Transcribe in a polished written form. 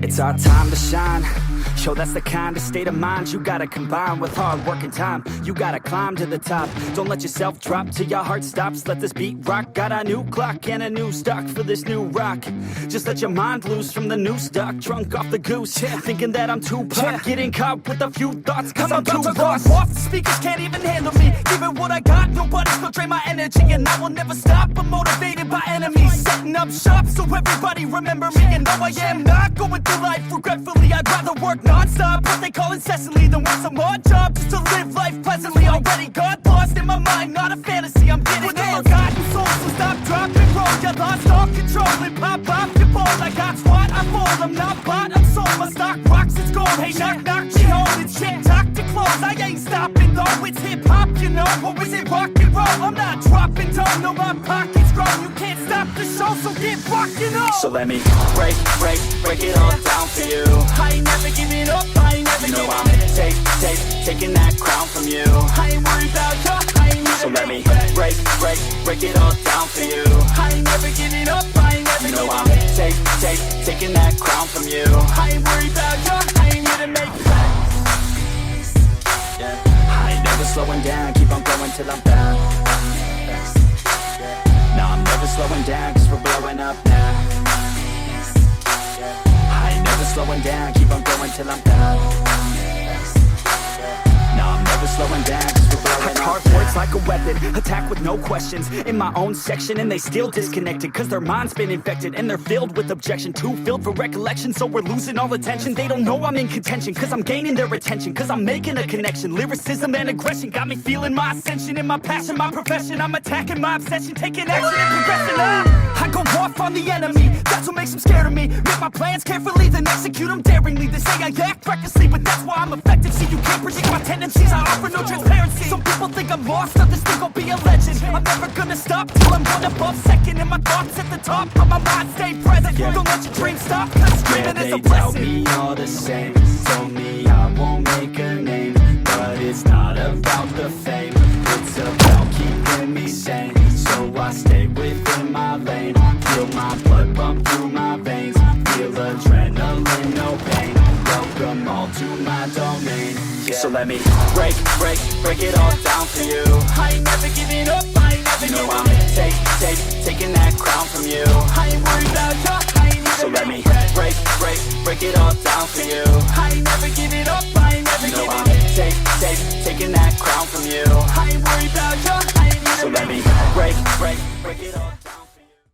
It's our time to shine. Yo, that's the kind of state of mind you gotta combine with hard work and time. You gotta climb to the top. Don't let yourself drop till your heart stops. Let this beat rock. Got a new clock and a new stock for this new rock. Just let your mind loose from the new stock. Drunk off the goose, thinking that I'm too pop. Getting caught with a few thoughts cause I'm too lost. Off the speakers can't even handle me. Giving what I got, nobody's gonna drain my energy. And I will never stop, I'm motivated by enemies. Setting up shop so everybody remember me. And though I am not going through life regretfully, I'd rather work non-stop, what they call incessantly, than work some odd job just to live life pleasantly. Already got lost in my mind, not a fantasy, I'm getting it. Forgotten souls, so stop, drop, and roll. You lost all control and pop off your ball. I got squat, I fall, I'm not bought, I'm sold. My stock rocks, it's gold. Hey, knock, knock, she home, it's shit, talk to close. I ain't stopping though, it's hip-hop, you know. Or is it rock and roll? I'm not dropping down, no, my pocket's grown. You can't stop the show, so get rockin' on. So let me break it all down for you. I ain't never giving up, I ain't never giving up. Taking that crown from you. I ain't worried about you, I ain't never. So let me break it all down for you. I ain't never giving up, I ain't never giving up. Taking that crown from you. I ain't worried about you, I ain't here to make plans. Yeah. I ain't never slowing down, keep on going till I'm down. No, I'm never slowing down, cause we're blowing up now. I ain't never slowing down, keep on going till I'm down. No, I'm never slowing down, cause we're blowing up. Hard words like a weapon, attack with no questions. In my own section, and they still disconnected, cause their mind's been infected, and they're filled with objection. Too filled for recollection, so we're losing all attention. They don't know I'm in contention, cause I'm gaining their attention, cause I'm making a connection. Lyricism and aggression got me feeling my ascension. In my passion, my profession, I'm attacking my obsession, taking action and progressing. I go off on the enemy, that's what makes them scared of me. Make my plans carefully, then execute them daringly. They say I act recklessly, but that's why I'm effective. See, you can't predict my tendencies, I offer no transparency. Some people think I'm lost, others think I'll be a legend. I'm never gonna stop till I'm one above second. And my thoughts at the top, but my mind stay present. Don't let your dreams stop, cause screaming is a blessing. They tell me all the same, told me I won't make a name. But it's not about the fame, it's about keeping me sane. So I stay within my lane, feel my blood pump through my veins. Feel adrenaline, no pain, welcome all to my domain. So let me break it all down for you. I ain't never giving up, I ain't never giving up. I'm taking that crown from you.